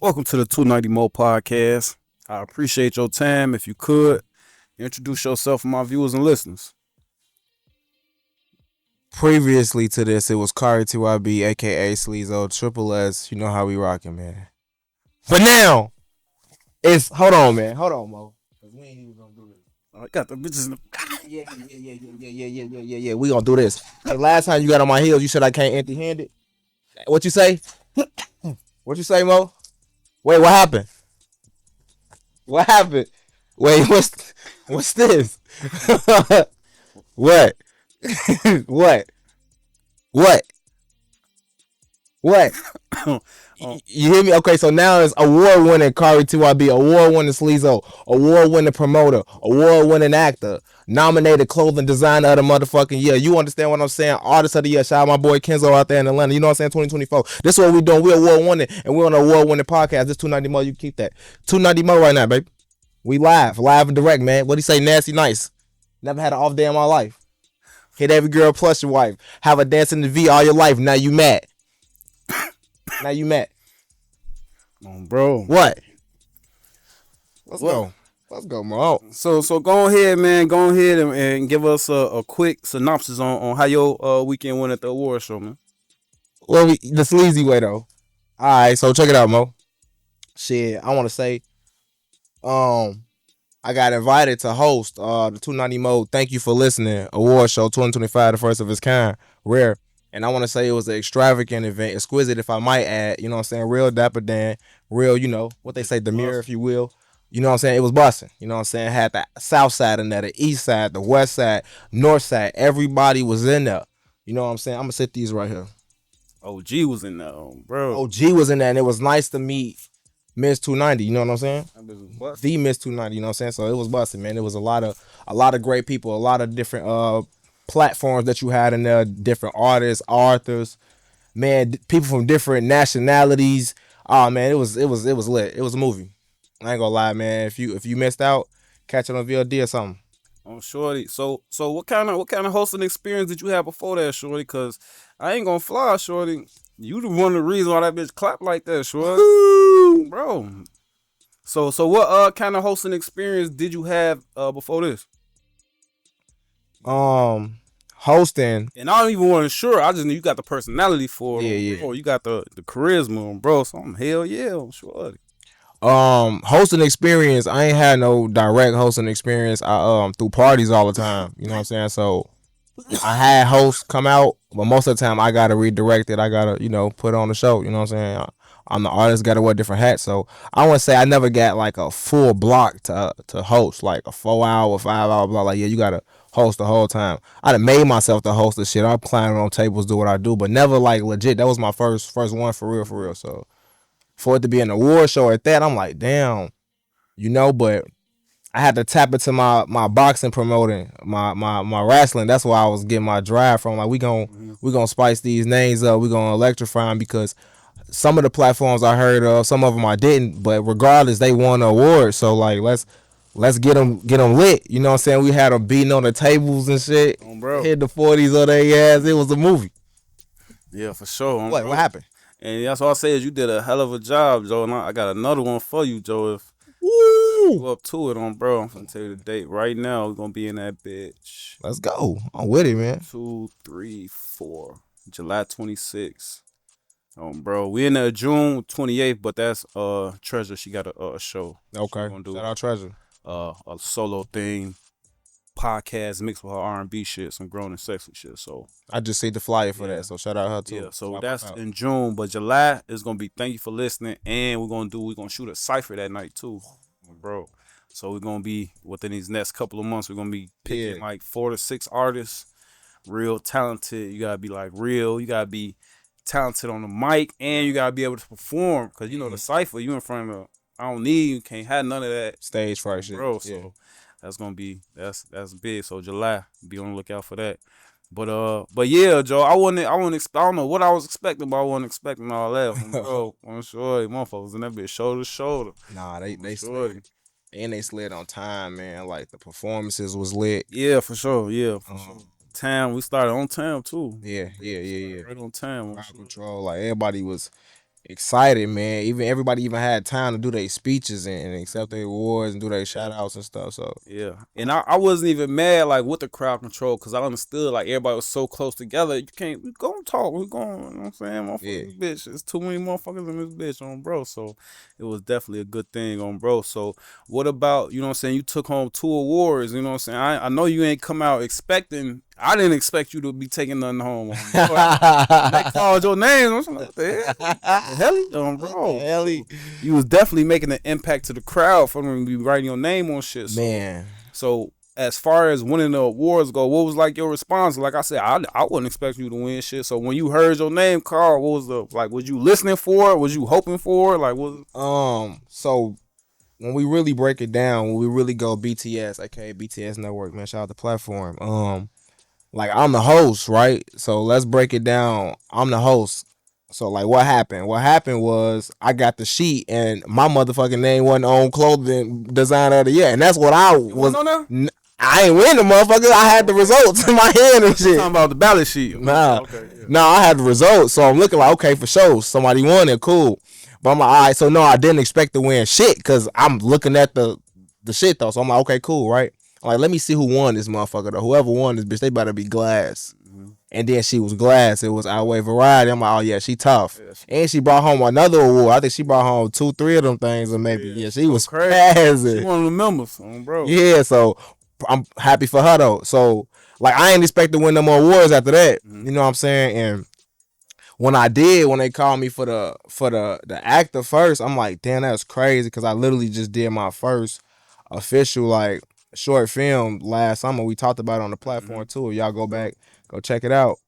Welcome to the 290 Mo podcast. I appreciate your time. If you could, introduce yourself to my viewers and listeners. Previously to this, it was Kari TYB, aka Sleezo, Triple S. You know how we rocking, man. But now it's hold on, Mo. 'Cause we ain't even gonna do this. I got the bitches in the. Yeah. We gonna do this. Hey, last time you got on my heels, you said I can't empty-handed. What you say? What you say, Mo? Wait, what happened? What happened? Wait, what's this? What? What? What? What? Oh, You hear me? Okay, so now it's award winning Kari TYB, award winning Sleezo, award winning promoter, award winning actor, nominated clothing designer of the motherfucking year. You understand what I'm saying? Artist of the year. Shout out my boy Kenzo out there in Atlanta. You know what I'm saying? 2024. This is what we doing. We award winning and we're on an award winning podcast. This 290 Mo, you can keep that. 290 Mo right now, baby. We live and direct, man. What do you say? Nasty nice. Never had an off day in my life. Hit every girl plus your wife. Have a dance in the V all your life. Now you mad. Now you mad. bro. What? Let's What? go. Let's go, Mo. So go ahead, man. Go ahead and give us a quick synopsis on how your weekend went at the award show, man. Well, the sleazy way though. All right, so check it out, Mo. Shit, I want to say, um, I got invited to host the 290 Mo. Thank you for listening. Award show 2025, the first of its kind, rare. And I want to say it was an extravagant event, exquisite, if I might add. You know what I'm saying? Real dapper Dan, real, what they say, demure, if you will. You know what I'm saying? It was busting. You know what I'm saying? Had the south side in there, the east side, the west side, north side. Everybody was in there. You know what I'm saying? I'm gonna sit these right here. OG was in there, bro. OG was in there, and it was nice to meet Miss 290. You know what I'm saying? That bitch was busting. The Miss 290. You know what I'm saying? So it was busting, man. It was a lot of great people, a lot of different platforms that you had in there, different artists, authors, man, people from different nationalities. Oh man, it was lit. It was a movie. I ain't gonna lie, man. If you missed out, catch it on VOD or something. On Shorty. So what kind of hosting experience did you have before that, Shorty? Cause I ain't gonna fly, Shorty. You the one of the reasons why that bitch clapped like that, Shorty. Woo! Bro. So what kind of hosting experience did you have before this? Hosting. And I don't even want to sure. I just know you got the personality for Yeah, it, yeah. bro. You got the charisma, bro. So I'm hell yeah, I'm sure. Hosting experience. I ain't had no direct hosting experience. I through parties all the time. You know what I'm saying? So I had hosts come out, but most of the time I gotta redirect it. I gotta, put on the show. You know what I'm saying? I'm the artist, gotta wear different hats. So I want to say I never got like a full block to host, like a 4 hour, 5 hour block. Like, yeah, you gotta host the whole time. I done made myself the host of shit. I'm climbing on tables, do what I do, but never like legit. That was my first one for real, for real. So for it to be an award show at that, I'm like, damn, but I had to tap into my boxing promoting, my wrestling. That's why I was getting my drive from. Like, we gonna spice these names up. We gonna electrify them because some of the platforms I heard of, some of them I didn't. But regardless, they won an award. So like, let's get them lit. You know what I'm saying? We had them beating on the tables and shit. Bro. Hit the 40s on their ass. It was a movie. Yeah, for sure. What happened? And that's all I say is you did a hell of a job, Joe. And I got another one for you, Joe. If Woo! you up to it bro, I'm gonna tell you the date right now. We're gonna be in that bitch. Let's go. I'm with it, man. 2, 3, 4, July 26th. Bro, we in there June 28th, but that's Treasure. She got a show. Okay. Gonna do Shout out Treasure. a solo thing, podcast mixed with her R&B shit, some grown and sexy shit. So I just see the flyer for yeah, that, so shout out her too. yeah. So Swap that's out. in June, but July is gonna be thank you for listening, and we're gonna shoot a cipher that night too, bro. So we're gonna be within these next couple of months. We're gonna be picking like 4 to 6 artists, real talented. You gotta be like real. You gotta be talented on the mic, and you gotta be able to perform. Cause the cipher, you in front of. I don't need. You can't have none of that, Stage fright shit, bro. yeah. So that's gonna be that's big. So July, be on the lookout for that. But yeah, Joe, I don't know what I was expecting, but I wasn't expecting all that, bro. I'm sure motherfuckers in that bitch shoulder to shoulder. Nah, they Sure. slid, and they slid on time, man. Like the performances was lit. Yeah, for sure. Yeah, for sure. Um, Time we started on time too. yeah. Right on time. Crowd control, like everybody was excited, man. Even everybody even had time to do their speeches and accept their awards and do their shout outs and stuff. So Yeah, and I wasn't even mad like with the crowd control because I understood like everybody was so close together. You can't we go and talk. We going. You know what I'm saying, yeah. motherfuckers, bitch. It's too many motherfuckers in this bitch on bro. So it was definitely a good thing on bro. So what about you know what I'm saying? You took home 2 awards. You know what I'm saying? I know you ain't come out expecting. I didn't expect you to be taking nothing home on bro. When they called your name, I was like, what the hell, bro? Hell, You was definitely making an impact to the crowd for them to be writing your name on shit. man. So as far as winning the awards go, what was like your response? Like I said, I wouldn't expect you to win shit. So when you heard your name called, what was the like? Was you listening for it? Was you hoping for it? Like what? So when we really break it down, when we really go BTS, aka BTS Network, man, shout out the platform. Like I'm the host, right? So let's break it down. I'm the host. So like what happened? What happened was I got the sheet and my motherfucking name wasn't on clothing designer of the year. And that's what I You was. wasn't on there? I ain't win the motherfucker. I had the results in my hand and shit. Talking about the ballot sheet. Nah. Okay. Yeah. Nah, I had the results. So I'm looking like, okay, for sure. Somebody won it, cool. But I'm like, all right, so no, I didn't expect to win shit because I'm looking at the shit though. So I'm like, okay, cool, right? I'm like, let me see who won this motherfucker though. Whoever won this bitch, they better be Glass. And then she was Glass. It was Outweigh Variety. I'm like, oh yeah, she tough. Yeah, And she brought home another award. I think she brought home 2, 3 of them things, or maybe she was crazy. spazzing. She one of the members, bro. Yeah, so I'm happy for her though. So like, I ain't expect to win no more awards after that. You know what I'm saying? And when I did, when they called me for the actor first, I'm like, damn, that's crazy because I literally just did my first official like short film last summer. We talked about it on the platform too. If y'all go back, go check it out.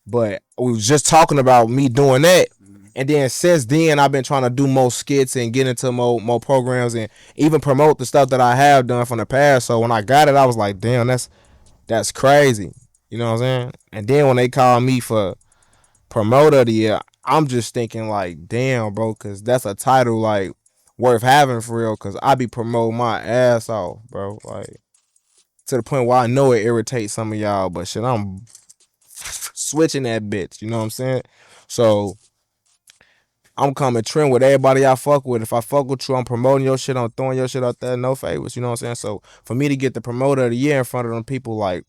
But we was just talking about me doing that. And then since then, I've been trying to do more skits and get into more programs and even promote the stuff that I have done from the past. So when I got it, I was like, damn, that's crazy. You know what I'm saying? And then when they called me for promoter of the year, I'm just thinking like, damn, bro, because that's a title like worth having for real. Because I be promoting my ass off, bro. Like to the point where I know it irritates some of y'all, but shit, I'm switching that bitch. You know what I'm saying? So I'm coming trend with everybody I fuck with. If I fuck with you, I'm promoting your shit. I'm throwing your shit out there. No favors. You know what I'm saying? So for me to get the promoter of the year in front of them people, like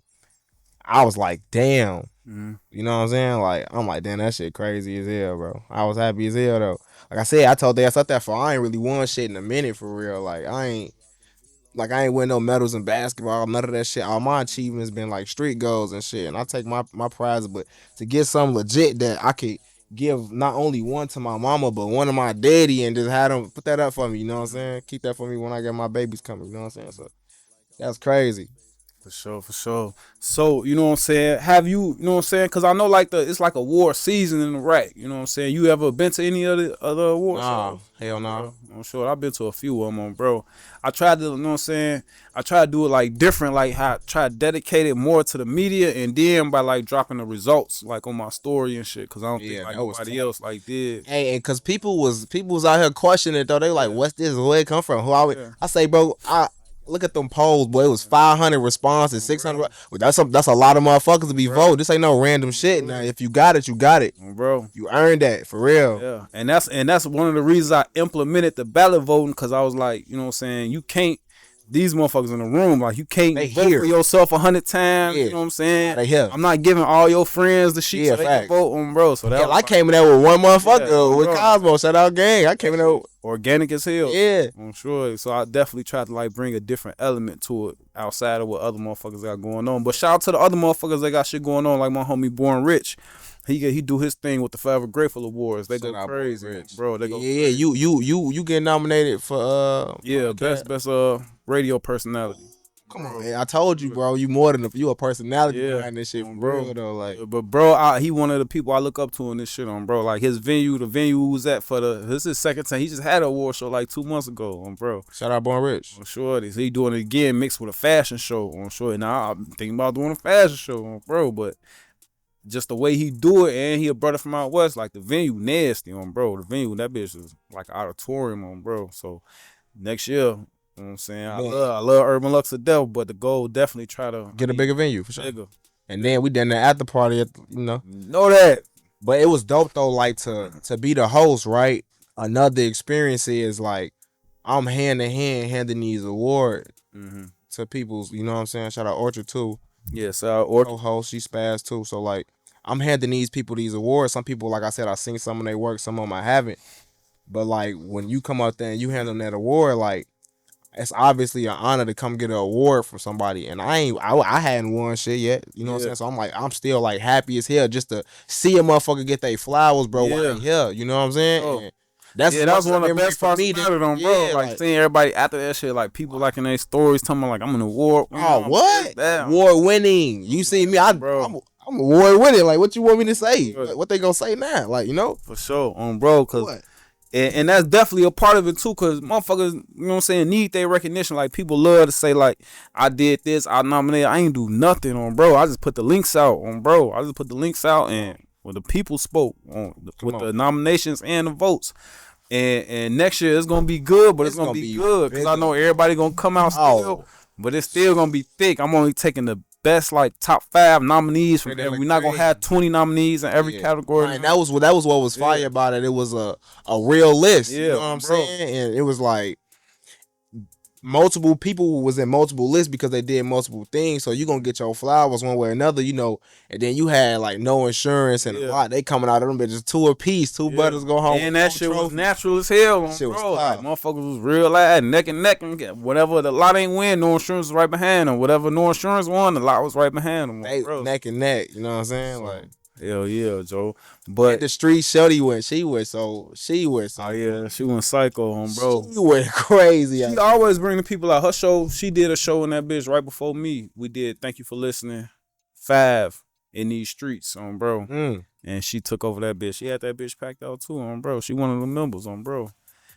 I was like, damn. You know what I'm saying? Like I'm like, damn, that shit crazy as hell, bro. I was happy as hell though. Like I said, I told they up there for I ain't really won shit in a minute for real. Like I ain't win no medals in basketball, none of that shit. All my achievements been like street goals and shit. And I take my prizes, but to get something legit that I could give not only one to my mama, but one to my daddy and just have them put that up for me, you know what I'm saying? Keep that for me when I get my babies coming, you know what I'm saying? So that's crazy. For sure, for sure. So, you know what I'm saying? Have you, you know what I'm saying? Because I know like it's like award season in the rack. You know what I'm saying? You ever been to any other award shows? Hell no. I'm sure I've been to a few of them, bro. I tried to, you know what I'm saying? I tried to do it like different, like how I try to dedicate it more to the media and then by like dropping the results like on my story and shit. Cause I don't think like nobody else like did. Hey, and cause people was out here questioning it though. They like, what's this? Where it come from? Who I say, bro, look at them polls, boy. It was 500 responses, 600. That's a lot of motherfuckers to be voting. This ain't no random shit. Now, if you got it, you got it, bro. You earned that for real. Yeah, and that's one of the reasons I implemented the ballot voting because I was like, you know what I'm saying, you can't. These motherfuckers in the room, like you can't vote for yourself 100 times. You know what I'm saying? They here. I'm not giving all your friends the sheet so they can vote on, bro. So that I came in there with one motherfucker with Cosmo. Shout out gang. I came in there organic as hell. Yeah, I'm sure. So I definitely tried to like bring a different element to it outside of what other motherfuckers got going on. But shout out to the other motherfuckers that got shit going on, like my homie Born Rich. He do his thing with the Forever Grateful Awards. They go crazy, bro. They go crazy. You get nominated for best radio personality. Come on, man. I told you, bro. You more than you a personality behind this shit, bro. Though, like, but bro, he one of the people I look up to in this shit on, bro. Like his venue, the venue he was at for this is his second time. He just had an award show like 2 months ago, bro. Shout out Born Rich. I'm sure he doing it again, mixed with a fashion show. I'm sure. Now I'm thinking about doing a fashion show, bro. But just the way he do it, and he a brother from out west, like the venue nasty on, bro. The venue, that bitch is like an auditorium on, bro. So next year, you know what I'm saying? I love Urban Lux to death, but the goal definitely try to get a bigger venue for sure. Bigger. And then we done the after party at, you know. Know that. But it was dope though, like to be the host, right? Another experience is like I'm hand in hand handing these awards to people's, you know what I'm saying? Shout out Orchard too. Yes, or Co-host, she spazzed too. So like I'm handing these people these awards. Some people, like I said, I seen some of their work, some of them I haven't. But like when you come out there and you hand them that award, like it's obviously an honor to come get an award from somebody. And I hadn't won shit yet. You know what I'm saying? So I'm like, I'm still like happy as hell just to see a motherfucker get their flowers, bro, while they here. You know what I'm saying? Oh. And that's that was one of the best parts about it, bro. Yeah, like seeing everybody after that shit, like people like in their stories talking about like I'm an award. Oh, what? Award winning. You see me, I'm award winning. Like, what you want me to say? What they gonna say now? Like, you know? For sure, bro, cause and that's definitely a part of it too, cause motherfuckers, you know what I'm saying, need their recognition. Like people love to say like I did this, I nominated, I ain't do nothing bro. I just put the links out bro. I just put the links out and when the people spoke with the nominations and the votes. And next year it's gonna be good, but it's gonna be good because I know everybody gonna come out still, but it's still gonna be thick. I'm only taking the best like top 5 nominees from every. We're not gonna have 20 nominees in every category. And that was what was fire about it. It was a real list. You know what I'm saying? And it was like multiple people was in multiple lists because they did multiple things. So you gonna get your flowers one way or another, you know. And then you had like no insurance and a lot. They coming out of them bitches 2 apiece, 2 butters go home. And that shit was natural as hell, bro. Like, motherfuckers was real like neck and neck, and whatever the lot ain't win, no insurance was right behind them. Whatever no insurance won, the lot was right behind them. They bro. Neck and neck, you know what I'm saying? Like. Hell yeah, Joe. But the street Shelly went. She went. Oh yeah, she went psycho, bro. She went crazy. She always bring the people out. Her show, she did a show in that bitch right before me. We did Thank You for Listening 5 in these streets, bro. And she took over that bitch. She had that bitch packed out too, bro. She one of the members, bro.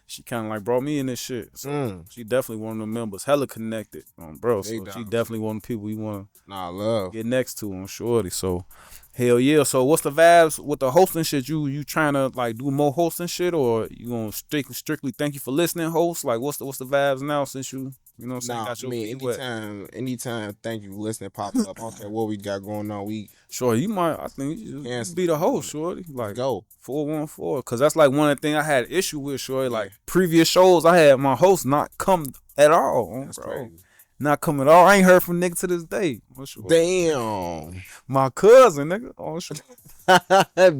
She kind of like brought me in this shit. So she definitely one of the members. Hella connected, bro. So she definitely one of the people you want to get next to, shorty. So hell yeah. So what's the vibes with the hosting shit? You trying to like do more hosting shit, or you gonna strictly Thank You for Listening host? Like what's the vibes now since you know what I'm saying? Got your anytime Thank You for Listening pops up. I don't care what we got going on. You might. I think you be the host, shorty. Like go 414, because that's like one of the things I had issue with, shorty. Like previous shows, I had my host not come at all, that's bro. Crazy. Not come at all. I ain't heard from nigga to this day. Damn. My cousin, nigga.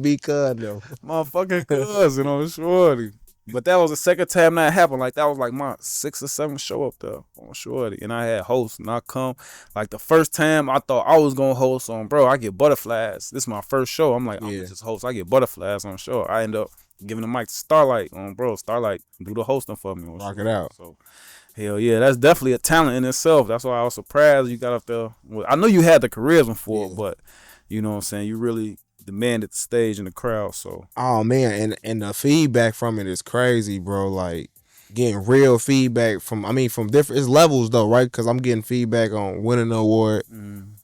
Because though. My fucking cousin, shorty. But that was the second time that happened. Like that was like my 6th or 7th show up there on shorty. And I had hosts not come. Like the first time I thought I was gonna host bro, I get butterflies. This is my first show. I'm like, I'm just host. I get butterflies on show. I end up giving the mic to Starlight bro. Starlight do the hosting for me. Rock it out. So hell yeah, that's definitely a talent in itself. That's why I was surprised you got up there. I know you had the charisma for it, but you know what I'm saying, you really demanded the stage and the crowd. So oh man, and the feedback from it is crazy, bro. Like getting real feedback from different levels though, right? Because I'm getting feedback on winning the award.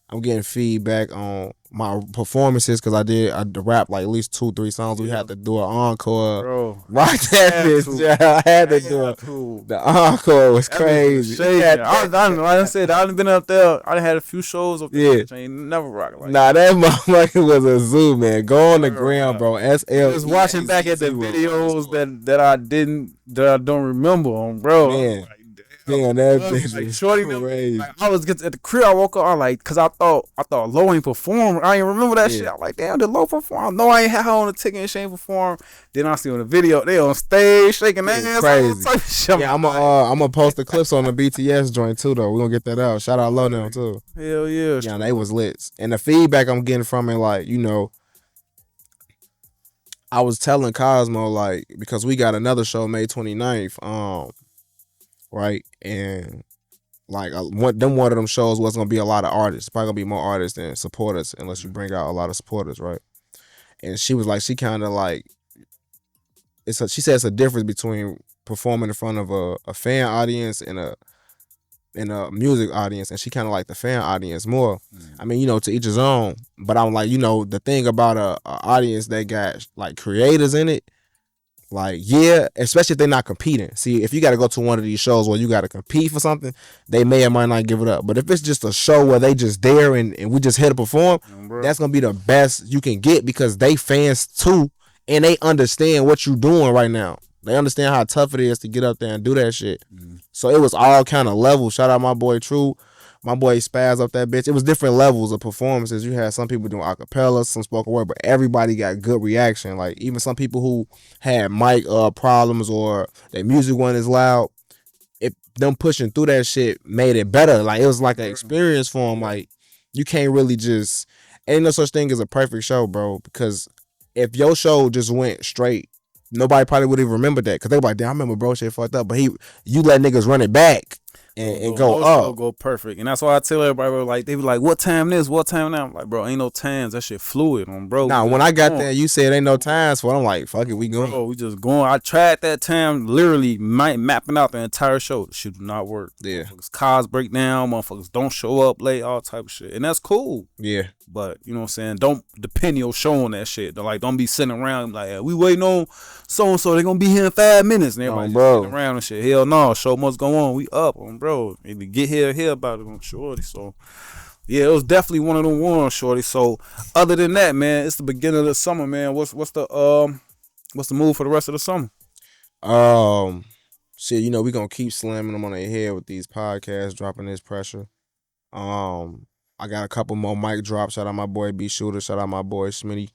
I'm getting feedback on my performances because I rap like at least 2-3 songs. We had to do an encore. Bro, right, that bitch. I had to do it. The encore was crazy. Like I said, I done been up there. I done had a few shows up there. Yeah. Ain't never rock like that motherfucker was a zoo, man. Go on the ground, bro. SL. Just watching back at the videos that I don't remember bro. Man. Damn, that bitch was shorty crazy. Like, I was at the crib. I woke up. I like, cause I thought Lo ain't perform. I ain't remember that shit. I like, damn, did Lo perform? No, I ain't had her on the ticket and she ain't perform. Then I see on the video they on stage shaking their hands. Crazy. Yeah, I'm gonna post the clips on the BTS joint too though. We gonna get that out. Shout out Lo now too. Hell yeah. Yeah, they was lit. And the feedback I'm getting from it, like, you know, I was telling Cosmo like because we got another show May 29th. Right, and like one of them shows was gonna be a lot of artists. Probably gonna be more artists than supporters, unless you bring out a lot of supporters, right? And she was like, she kind of like, she said it's a difference between performing in front of a fan audience and a music audience, and she kind of like the fan audience more. I mean, you know, to each his own. But I'm like, you know, the thing about a audience that got like creators in it. Like, yeah, especially if they're not competing. See, if you got to go to one of these shows where you got to compete for something, they may or might not give it up. But if it's just a show where they just there and we just here to perform, that's going to be the best you can get because they fans too, and they understand what you're doing right now. They understand how tough it is to get up there and do that shit. So it was all kind of levels. Shout out my boy True. My boy Spaz up that bitch. It was different levels of performances. You had some people doing acapella, some spoken word, but everybody got good reaction. Like even some people who had mic problems or their music wasn't as loud, if them pushing through that shit made it better. Like it was like an experience for them. Like you can't really just ain't no such thing as a perfect show, bro. Because if your show just went straight, nobody probably would even remember that. Cause they like, damn, I remember bro shit fucked up, but you let niggas run it back. And go up. Go perfect. And that's why I tell everybody, bro, like, they be like, what time this? What time now? I'm like, bro, ain't no times. That shit fluid on, bro. Nah, when I got there, you said ain't no times for it. I'm like, fuck it, we going. Bro, we just going. I tried that time, literally mapping out the entire show. The shit do not work. Yeah. Motherfuckers cars break down. Motherfuckers don't show up late, all type of shit. And that's cool. Yeah. But, you know what I'm saying? Don't depend your show on that shit. Like, don't be sitting around like, we waiting on so-and-so. They gonna be here in 5 minutes. And everybody just sitting around and shit. Hell no. Show must go on. We up on, bro. Maybe get here or hear about it on Shorty. So, yeah, it was definitely one of them ones, Shorty. So, other than that, man, it's the beginning of the summer, man. What's the move for the rest of the summer? Shit, you know, we gonna keep slamming them on their head with these podcasts, dropping this pressure. I got a couple more mic drops. Shout out my boy B Shooter. Shout out my boy Smitty.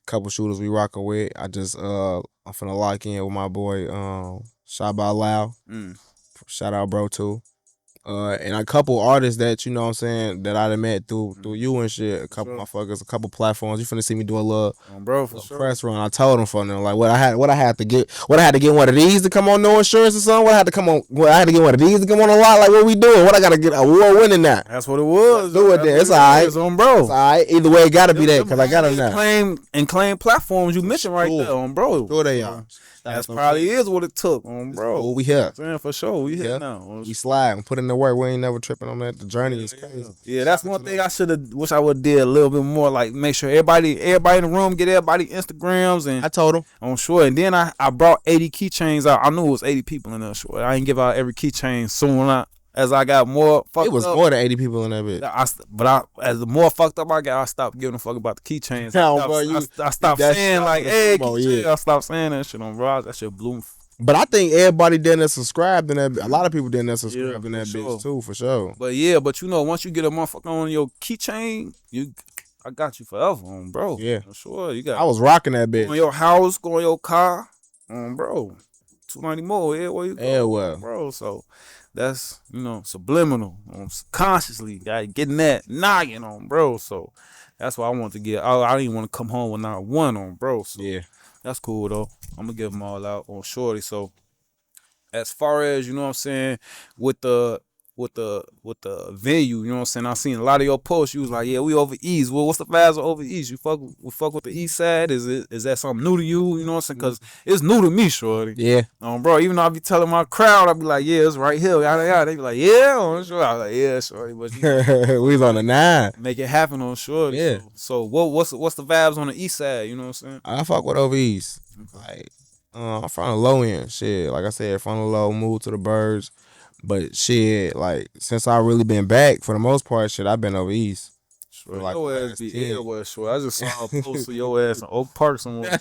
Couple shooters we rocking with. I'm finna lock in with my boy Shout out Loud. Shout out bro too. And a couple artists that, you know what I'm saying, that I done met through you and shit. A couple motherfuckers, a couple platforms. You finna see me do a little, press run. I told them for them like what I had to get one of these to come on No Insurance or something. I had to get one of these to come on a lot. Like what we doing? What I gotta get award winning that? That's what it was. Do it then. It's alright. On bro. It's alright. Either way, it gotta be that because I got them now. Claim platforms you mentioned right there on bro. Sure they are. That's probably is what it took on bro. Oh, we here. For sure. We here now. We slide and put in the work. We ain't never tripping on that. The journey is crazy. Yeah, that's one thing I wish I would did a little bit more. Like make sure everybody in the room get everybody Instagrams and I told them on sure. And then I brought 80 keychains out. I knew it was 80 people in there. Sure, I didn't give out every keychain soon. As I got more fucked up. It was more than 80 people in that bitch. As the more fucked up I got, I stopped giving a fuck about the keychains. I stopped saying like, hey, keychain. I stopped saying that shit on bro. That shit blew. But I think everybody didn't subscribe in that. A lot of people didn't subscribe in that bitch too, for sure. But you know, once you get a motherfucker on your keychain, I got you forever, on bro. Yeah, for sure. I was rocking that bitch. Go in your house, go in your car, bro. 290 more everywhere you go. Yeah, well, bro. So that's, you know, subliminal, consciously, getting that noggin on, bro. So that's why I want to get. I didn't want to come home with not one on, bro. So yeah, that's cool though. I'm gonna give them all out on Shorty. So as far as, you know what I'm saying, with the venue, you know what I'm saying, I seen a lot of your posts. You was like, yeah, we over east. Well, what's the vibes of over east? You fuck with the east side? Is that something new to you? You know what I'm saying? Because it's new to me, Shorty. Yeah. Bro, even though I be telling my crowd, I be like, yeah, it's right here, yada yada. They be like, yeah, on Shorty. I was like, yeah, Shorty. But we was on the 9. Make it happen on Shorty. Yeah. So what's the vibes on the east side? You know what I'm saying? I fuck with over east. Like, I'm from the low end. Shit, like I said, from the low, moved to the birds. But shit, like, since I really been back, for the most part, shit, I've been over east. Sure. Like your ass be everywhere, sure. I just saw a post of your ass in Oak Park somewhere.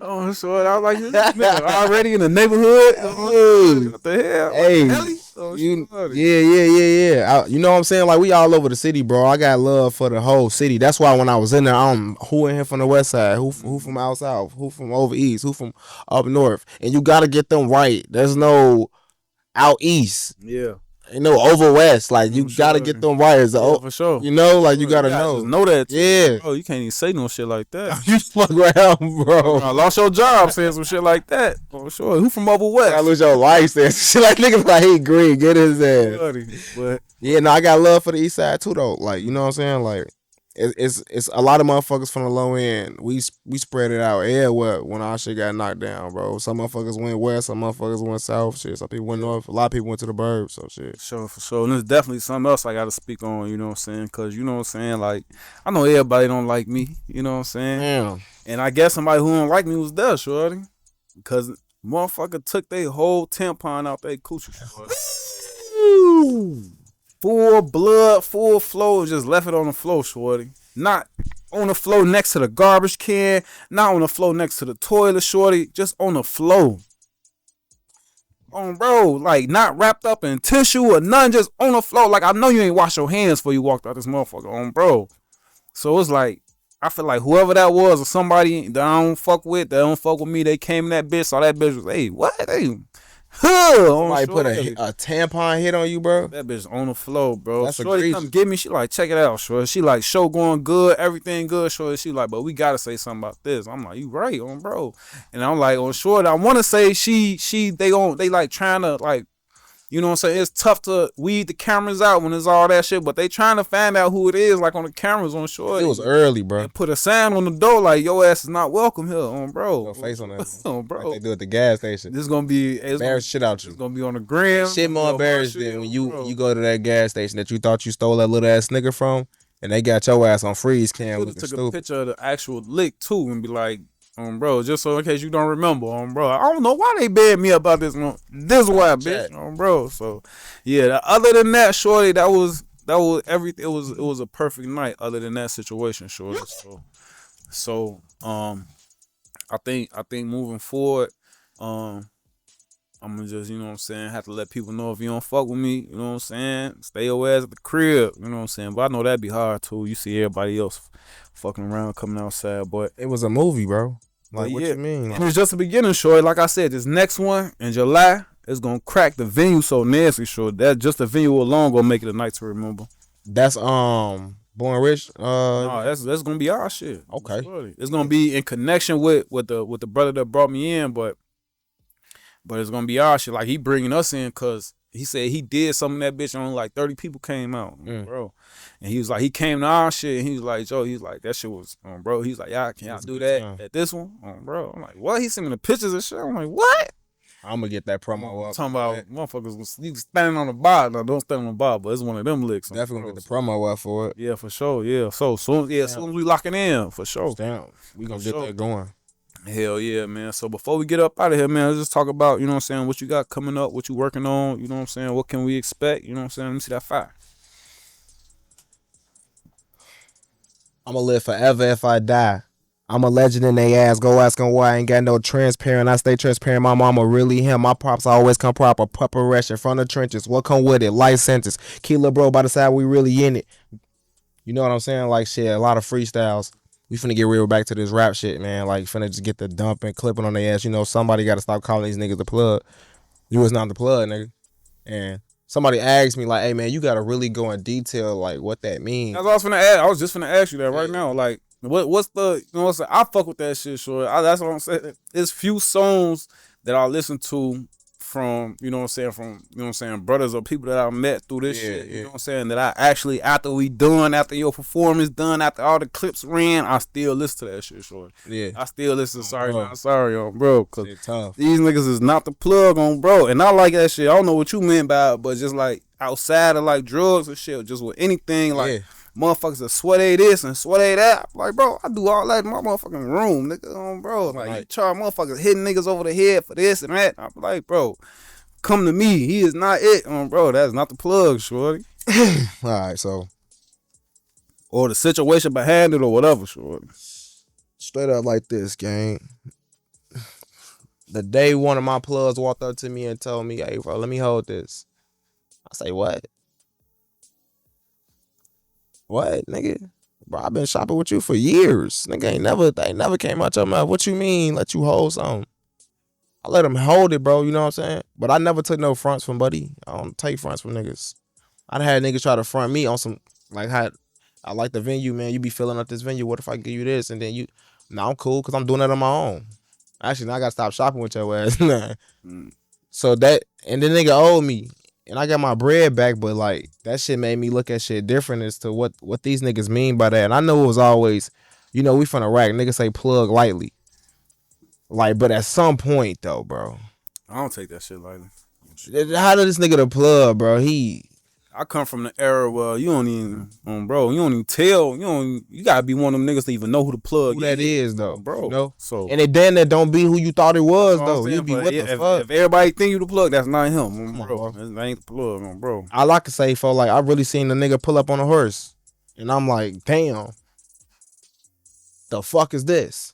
Oh, sure. I was like, this nigga already in the neighborhood? What the hell? Hey, yeah. You know what I'm saying? Like, we all over the city, bro. I got love for the whole city. That's why when I was in there, who in here from the west side, who from out south, who from over east, who from up north. And you got to get them right. There's no out east. Yeah. Ain't no over west. Like, you gotta get them right. For sure. You know, like, you gotta know that too. Yeah. Bro, you can't even say no shit like that. You fuck around, bro. I lost your job saying some shit like that. For sure. Who from over west? I lose your license. Shit like niggas like, he green, get his ass. But yeah, no, I got love for the east side too though. Like, you know what I'm saying? Like, it's a lot of motherfuckers from the low end. We spread it out everywhere when our shit got knocked down, bro. Some motherfuckers went west, some motherfuckers went south. Shit, some people went north. A lot of people went to the burbs. So shit. For sure. And there's definitely something else I got to speak on, you know what I'm saying? Because, you know what I'm saying? Like, I know everybody don't like me, you know what I'm saying? Damn. And I guess somebody who don't like me was there, shorty. Because motherfucker took their whole tampon out their coochie, shorty. Full blood, full flow, just left it on the floor, shorty. Not on the floor next to the garbage can, not on the floor next to the toilet, shorty. Just on the floor. Bro, like not wrapped up in tissue or nothing, just on the floor. Like I know you ain't wash your hands before you walked out this motherfucker, bro. So it's like I feel like whoever that was or somebody that I don't fuck with, me, they came in that bitch, saw that bitch was, hey, what? Hey, somebody put a tampon hit on you, bro. That bitch on the floor, bro. That's Shorty come get me. She like, check it out, shorty. She like, show going good, everything good, shorty. She like, but we gotta say something about this. I'm like, you right, bro. And I'm like, on shorty, I want to say they like trying to like, you know what I'm saying? It's tough to weed the cameras out when it's all that shit, but they trying to find out who it is, like on the cameras on shorty. It was early, bro. And put a sign on the door like, your ass is not welcome here, bro. Your face on that. Bro. Like they do at the gas station. This is gonna be embarrass shit out you. It's gonna be on the gram. Shit more embarrassed than when you go to that gas station that you thought you stole that little ass nigga from, and they got your ass on freeze cam. You took a picture of the actual lick too and be like, bro, just so in case you don't remember, bro. I don't know why they banned me about this one. This is why, bitch, bro. So, yeah. Other than that, shorty, that was everything. It was a perfect night. Other than that situation, shorty. So, I think moving forward, I'm gonna just, you know what I'm saying, have to let people know if you don't fuck with me, you know what I'm saying, stay your ass at the crib, you know what I'm saying. But I know that'd be hard too. You see everybody else fucking around coming outside, but it was a movie, bro. Like, what you mean? And it's just the beginning, shorty. Like I said, this next one in July is gonna crack the venue so nasty, shorty. That just the venue alone gonna make it a night to remember. That's Born Rich. No, that's gonna be our shit. Okay. Shorty. It's gonna be in connection with the brother that brought me in, but it's gonna be our shit. Like he bringing us in because he said he did something that bitch on like 30 people came out, bro. And he was like, he came to our shit and he was like, Joe, he's like, that shit was bro. He's like, yeah, can y'all do that at this one? Bro. I'm like, what? He sent me the pictures and shit. I'm like, what? I'm gonna get that promo up. Talking about motherfuckers, you standing on the bar. No, don't stand on the bar, but it's one of them licks. Definitely gonna get the promo up for it. Yeah, for sure. Yeah. So soon as we locking in, for sure. Damn. We gonna get that going. Hell yeah, man. So before we get up out of here, man, let's just talk about, you know what I'm saying, what you got coming up, what you working on, you know what I'm saying, what can we expect, you know what I'm saying? Let me see that fire. I'm gonna live forever if I die. I'm a legend in they ass. Go ask them why I ain't got no transparent. I stay transparent. My mama really him. My pops always come proper. Preparation from the trenches. What come with it? Life sentence. Keep little bro by the side. We really in it. You know what I'm saying? Like shit, a lot of freestyles. We finna get real back to this rap shit, man. Like finna just get the dumping, clipping on their ass. You know, somebody gotta stop calling these niggas the plug. You was not the plug, nigga. And somebody asked me like, hey man, you gotta really go in detail like what that means. That's what I was finna ask. I was just finna ask you that right now. Like, what's the, you know what I'm saying? I fuck with that shit, sure. That's what I'm saying. There's few songs that I listen to from, you know what I'm saying, from, you know what I'm saying, brothers or people that I met through this shit, you know what I'm saying, that I actually, after your performance done, after all the clips ran, I still listen to that shit, short. Yeah. I still listen to Sorry Not Sorry, bro, because tough. These niggas is not the plug bro, and I like that shit. I don't know what you meant by it, but just like outside of like drugs or shit, just with anything, like motherfuckers that sweat this and sweat that. Like, bro, I do all that in my motherfucking room, nigga, bro. Like, you try motherfuckers hitting niggas over the head for this and that. I'm like, bro, come to me. He is not it, bro. That's not the plug, shorty. All right, so. Or the situation behind it or whatever, shorty. Straight up like this, gang. The day one of my plugs walked up to me and told me, hey, bro, let me hold this. I say, what? What, nigga? Bro, I've been shopping with you for years. Nigga they never came out your mouth. What you mean, let you hold something? I let him hold it, bro, you know what I'm saying? But I never took no fronts from buddy. I don't take fronts from niggas. I had niggas try to front me on some, like, how I like the venue, man. You be filling up this venue. What if I give you this? And then you, I'm cool because I'm doing that on my own. Actually, now I got to stop shopping with your ass. So that, and the nigga owed me. and I got my bread back, but like that shit made me look at shit different as to what these niggas mean by that. And I know it was always, we from Iraq. Niggas say plug lightly, like, but at some point though, bro, I don't take that shit lightly. how did this nigga the plug, bro? I come from the era where you don't even, bro, you don't even tell. You gotta be one of them niggas to even know who the plug who that is though, bro. So and it then that don't be who you thought it was though. You be what the fuck? If everybody think you the plug, that's not him, bro. That ain't the plug, bro. All I can say for like I really seen the nigga pull up on a horse, and I'm like, damn, the fuck is this?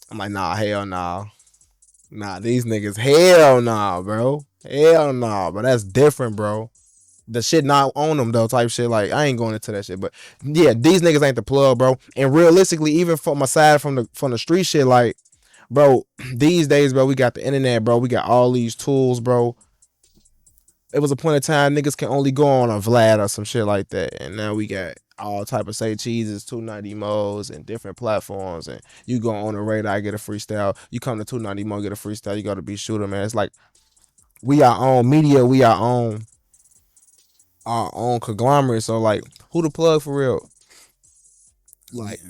I'm like, nah, hell nah. Nah, these niggas, hell nah, bro. Hell nah, but that's different, bro. The shit not on them though, type shit. Like I ain't going into that shit, but yeah, these niggas ain't the plug, bro. And realistically, even from aside from the street shit, like, bro, these days, bro, we got the internet, bro. We got all these tools, bro. It was a point of time niggas can only go on a Vlad or some shit like that, and now we got all type of say cheeses, 290 modes, and different platforms. And you go on the radar, get a freestyle. You come to 290 mode, get a freestyle. You got to be shooter, man. It's like we our own media, we our own conglomerate. So like, who the plug for real? Like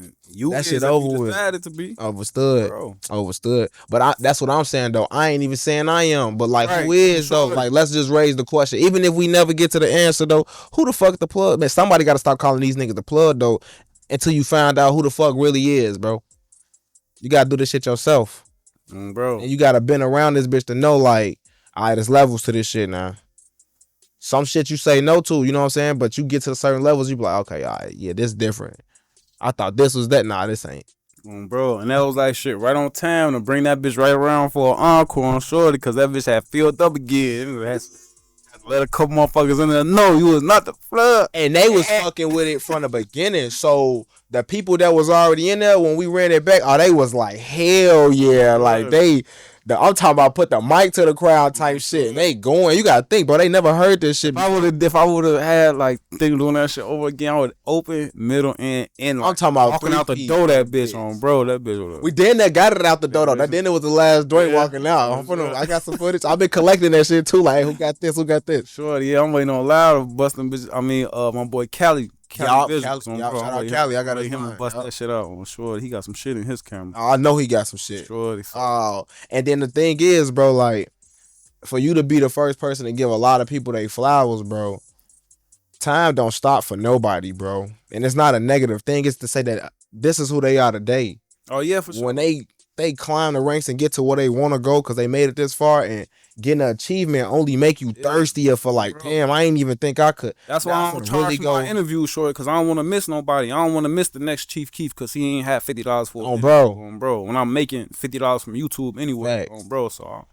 that shit over with. It to be Overstood. But that's what I'm saying though. I ain't even saying I am, but like, who is though? Like, let's just raise the question. Even if we never get to the answer though, who the fuck the plug? Man, somebody got to stop calling these niggas the plug though, until you find out who the fuck really is, bro. You gotta do this shit yourself, bro. And you gotta been around this bitch to know, like, all right, there's levels to this shit now. Some shit you say no to, you know what I'm saying? But you get to certain levels, you be like, okay, all right, yeah, this different. I thought this was that. Nah, this ain't. Bro, and that was like shit right on time to bring that bitch right around for an encore on Shorty, because that bitch had filled up again. Had to let a couple motherfuckers in there know you was not the plug. And they was fucking with it from the beginning. So the people that was already in there, when we ran it back, they was like, hell yeah. Like I'm talking about put the mic to the crowd type shit, and they going. You gotta think, bro. They never heard this shit. If I would have had like doing that shit over again, I would open, middle, and like, I'm talking about walking out the door. That bitch on, bro. That bitch. We then that got it out the door though. That then it was the last joint walking out. I got some footage. I've been collecting that shit too. Like, hey, who got this? Who got this? Sure, yeah. I'm waiting on loud busting bitches. I mean, my boy Kali. Shout out Kali. I got him to bust that shit out. I'm sure he got some shit in his camera. I know he got some shit. Sure. And then the thing is, bro, like, for you to be the first person to give a lot of people their flowers, bro, time don't stop for nobody, bro. And it's not a negative thing. It's to say that this is who they are today. Oh yeah, for sure. When they climb the ranks and get to where they want to go because they made it this far, and getting an achievement only make you thirstier for like, bro, damn, I ain't even think I could. That's why I don't charge for my interview short, because I don't want to miss nobody. I don't want to miss the next Chief Keef because he ain't had $50 for it. Bro. When I'm making $50 from YouTube anyway, bro. So,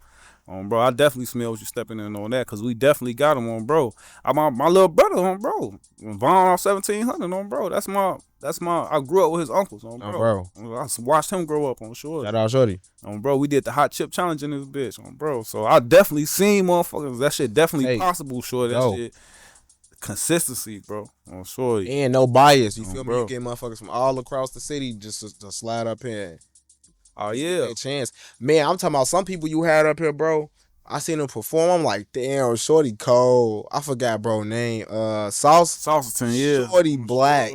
bro, I definitely smell you stepping in on that, because we definitely got him on, bro. My little brother bro. Vaughn off 1700 on, bro. That's my. I grew up with his uncles on, bro. I watched him grow up on, sure. Shout out Shorty. Bro, we did the hot chip challenge in this bitch on, bro. So I definitely seen motherfuckers. That shit definitely possible, sure. That shit. Consistency, bro. On Shorty. And no bias. You feel me? You get motherfuckers from all across the city just to slide up here. Oh yeah. A chance. Man, I'm talking about some people you had up here, bro. I seen them perform. I'm like, damn, Shorty cold. I forgot bro name. Saucerton, yeah. Shorty Black.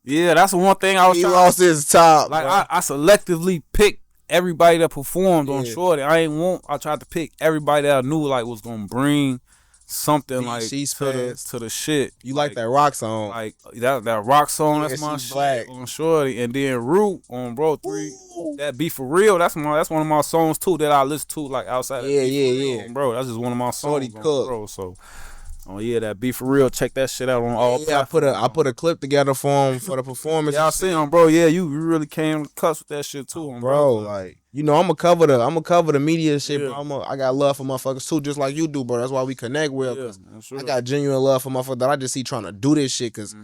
Yeah, that's the one thing I was. He lost his top. Like I selectively picked everybody that performed on Shorty. I tried to pick everybody that I knew like was gonna bring something like to the shit. You like that rock song? Like that rock song. That's my shit on Shorty. And then Root on Bro 3. That Be For Real. That's one of my songs too that I listen to like outside. Yeah. Bro, that's just one of my songs. Shorty Cook, bro. So. Oh yeah, that Be For Real. Check that shit out on all. Yeah, I put a clip together for him for the performance. Yeah, I see him, bro. Yeah, you really came to cuss with that shit too, bro. Like, I'm gonna cover the media shit, bro. I got love for motherfuckers too, just like you do, bro. That's why we connect well. I got genuine love for motherfuckers that I just see trying to do this shit. Cause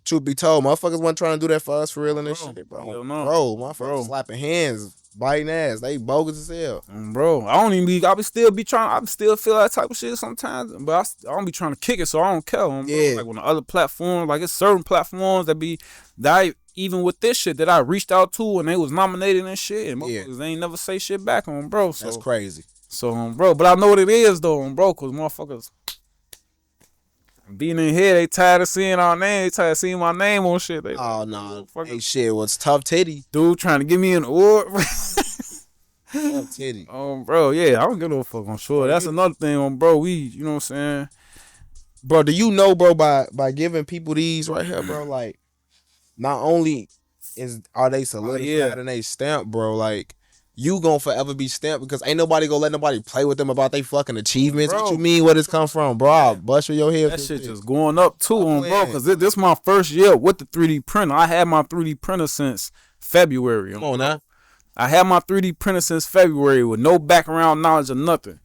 truth be told, motherfuckers wasn't trying to do that for us for real in this shit, bro. Motherfuckers slapping hands, biting ass. They bogus as hell. Bro, I still feel that type of shit sometimes, but I don't be trying to kick it, so I don't care. Yeah. Like on the other platforms, like it's certain platforms that even with this shit that I reached out to and they was nominated and shit, and motherfuckers they ain't never say shit back on, bro. So that's crazy. So, bro, but I know what it is though, bro, cause motherfuckers being in here, they tired of seeing our name, they tired of seeing my name on shit. They Oh like, no, fucking hey shit, was tough titty. dude trying to give me an award. Tough titty. Bro, yeah, I don't give no fuck. I'm sure Bro, that's another thing bro. We, you know what I'm saying? bro, do you know, bro, by giving people these right here, bro, like not only are they solidified yeah. and they stamped, bro, like you gonna forever be stamped because ain't nobody gonna let nobody play with them about they fucking achievements. Bro. What you mean? Where this come from, bro? I'll bust your head. That shit just going up too, bro. Cause this my first year with the 3D printer. I had my 3D printer since February. Come on now. I had my 3D printer since February with no background knowledge or nothing.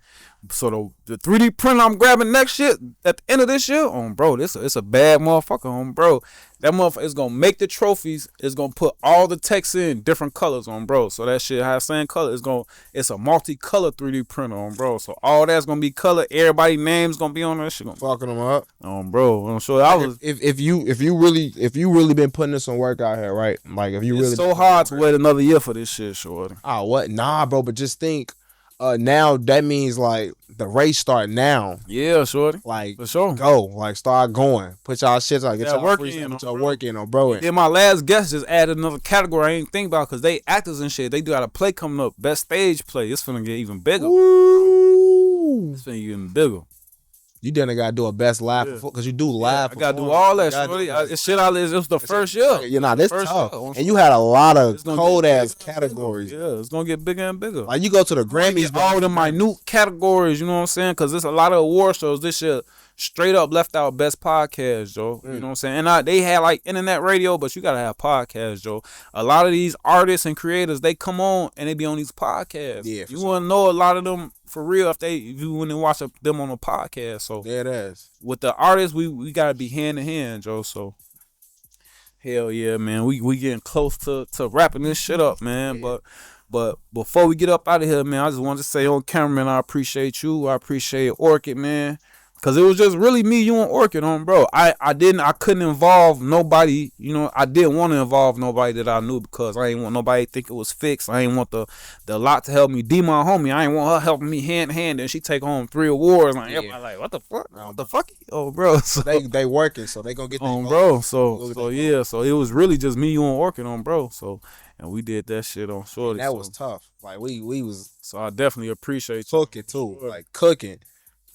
So the 3D printer I'm grabbing next year at the end of this year, bro, it's a bad motherfucker, bro. That motherfucker is gonna make the trophies. It's gonna put all the text in different colors, bro. So that shit has same color. It's a multicolor 3D printer, bro. So all that's gonna be color. Everybody names gonna be on that shit. Fucking them up, bro. I'm sure I was. If you really been putting in some work out here, right? Like if you it's really so hard to wait another year for this shit, shorty. Oh, what? Nah, bro. But just think. Now that means like the race start now. Yeah, shorty. Like for sure. Go. Like start going. Put y'all shit like get y'all work free in, put y'all work in on bro. Then my last guest just added another category I ain't think about because they actors and shit. They do got a play coming up. Best stage play. It's finna get even bigger. Ooh. It's finna get even bigger. You didn't gotta do a best laugh because you do live. I gotta do all that shorty. It was the first year. You know, this first tough. Year. And you had a lot of cold ass categories. Yeah, it's gonna get bigger and bigger. Like you go to the Grammys, all the minute categories. You know what I'm saying? Because there's a lot of award shows this year. Straight up left out best podcast, Joe. You know what I'm saying? And they had like internet radio, but you gotta have podcasts, Joe. A lot of these artists and creators, they come on and they be on these podcasts. Yeah, you wanna know a lot of them for real if you when they watch them on a podcast. So yeah, it is. With the artists, we gotta be hand in hand, Joe. So hell yeah, man. We getting close to wrapping this shit up, man. Yeah. But before we get up out of here, man, I just wanted to say on camera, man, I appreciate you. I appreciate Orchid, man. Cause it was just really me, you, and Orchid, bro. I couldn't involve nobody, you know. I didn't want to involve nobody that I knew because I ain't want nobody to think it was fixed. I ain't want the lot to help me. D my homie, I ain't want her helping me hand in hand. And she take home 3 awards. Like, everybody like, what the fuck? What the fuck? Oh, bro. So they working, so they gonna get bro. So yeah. So it was really just me, you, and Orchid, bro. So and we did that shit on shorty. That was tough. Like we was. So I definitely appreciate cooking too. Sure. Like cooking,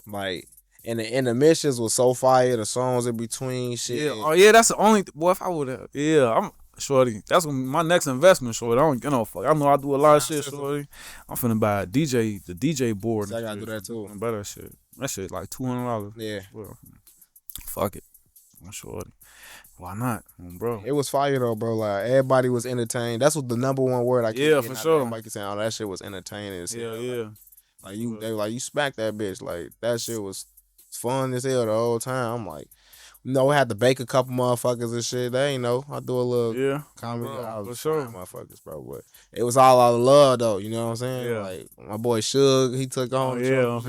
like. And the intermissions was so fire. The songs in between, shit. Yeah. Oh yeah, that's the only. Boy, if I would have, I'm shorty. That's my next investment, shorty. I don't get no fuck. I know I do a lot of shit, shorty. I'm finna buy the DJ board. I gotta do that too. Buy that shit. That shit like $200. Yeah. Well, fuck it, shorty. Why not, bro? It was fire though, bro. Like everybody was entertained. That's what the number one word I keep for sure. Like you saying, oh, that shit was entertaining. Yeah. Like they were like you smacked that bitch. Like that shit was fun as hell the whole time. I'm like, I had to bake a couple motherfuckers and shit. They ain't know. I do a little comedy. For sure. Motherfuckers, bro. But it was all out of love though. You know what I'm saying? Yeah. Like my boy Suge, he took on. Yeah.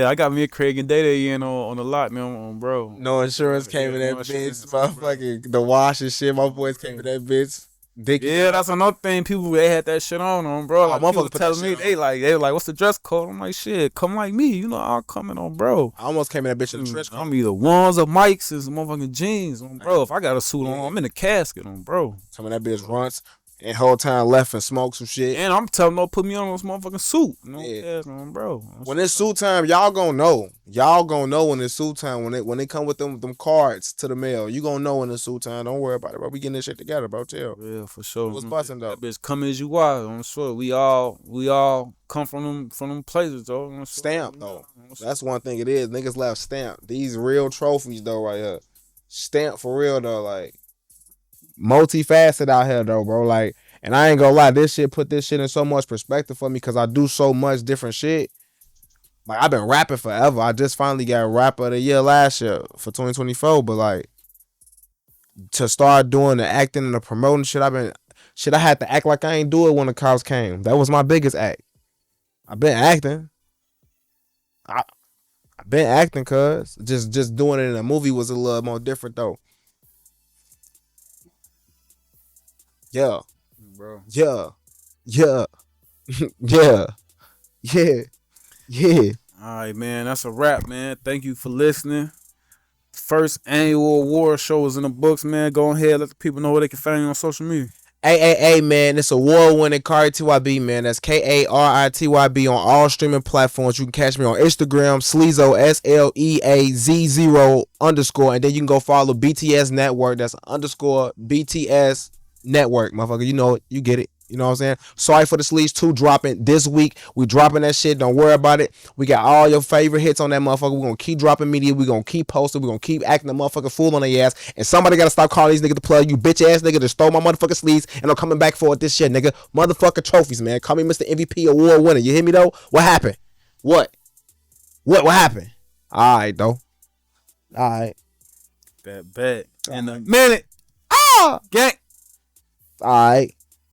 I got me a Craig and Day in on the lot, man, bro. No insurance came in that bitch. Motherfucking the wash and shit. My boys came in that bitch. That's another thing. People they had that shit on, bro. Like people telling me they like, what's the dress code? I'm like, shit, come like me, you know, I'll come in on, bro. I almost came in that bitch in a trench coat. I'm either ones or Mikes and some motherfucking jeans, bro. If I got a suit on, I'm in a casket, bro. Some of that bitch runts. And whole time left and smoke some shit. And I'm telling them, put me on this motherfucking suit. Bro. When it's suit time, y'all gonna know. Y'all gonna know when it's suit time. When they come with them cards to the mail, you gonna know when it's suit time. Don't worry about it, bro. We getting this shit together, bro. Chill. Yeah, for sure. It was busting though. That bitch come as you are. I'm sure we all come from them places, though. Stamp though. That's one thing it is. Niggas left stamp. These real trophies though, right here. Stamp for real though, like. Multifaceted out here though, bro. Like, and I ain't gonna lie, this shit put this shit in so much perspective for me because I do so much different shit. Like I've been rapping forever. I just finally got rapper of the year last year for 2024. But like to start doing the acting and the promoting shit, I had to act like I ain't do it when the cops came. That was my biggest act. I've been acting. I've been acting, cuz just doing it in a movie was a little more different though. Yeah. Bro. Yeah. Yeah. Yeah. Yeah. All right, man. That's a wrap, man. Thank you for listening. First annual award show is in the books, man. Go ahead, let the people know where they can find you on social media. Hey, man, it's award-winning Kari TYB, man. That's KARITYB on all streaming platforms. You can catch me on Instagram, Sleazo, SLEAZ0 _, and then you can go follow BTS Network. That's _ BTS Network, motherfucker. You know it. You get it. You know what I'm saying? Sorry for the Sleaze 2 dropping this week. We dropping that shit. Don't worry about it. We got all your favorite hits on that motherfucker. We're going to keep dropping media. We're going to keep posting. We're going to keep acting the motherfucking fool on their ass. And somebody got to stop calling these niggas the plug. You bitch ass nigga that stole my motherfucking Sleaze and I'm coming back for it this shit, nigga. Motherfucking trophies, man. Call me Mr. MVP award winner. You hear me, though? What happened? What happened? All right, though. All right. Bet. In a minute. Ah! Gang. All right.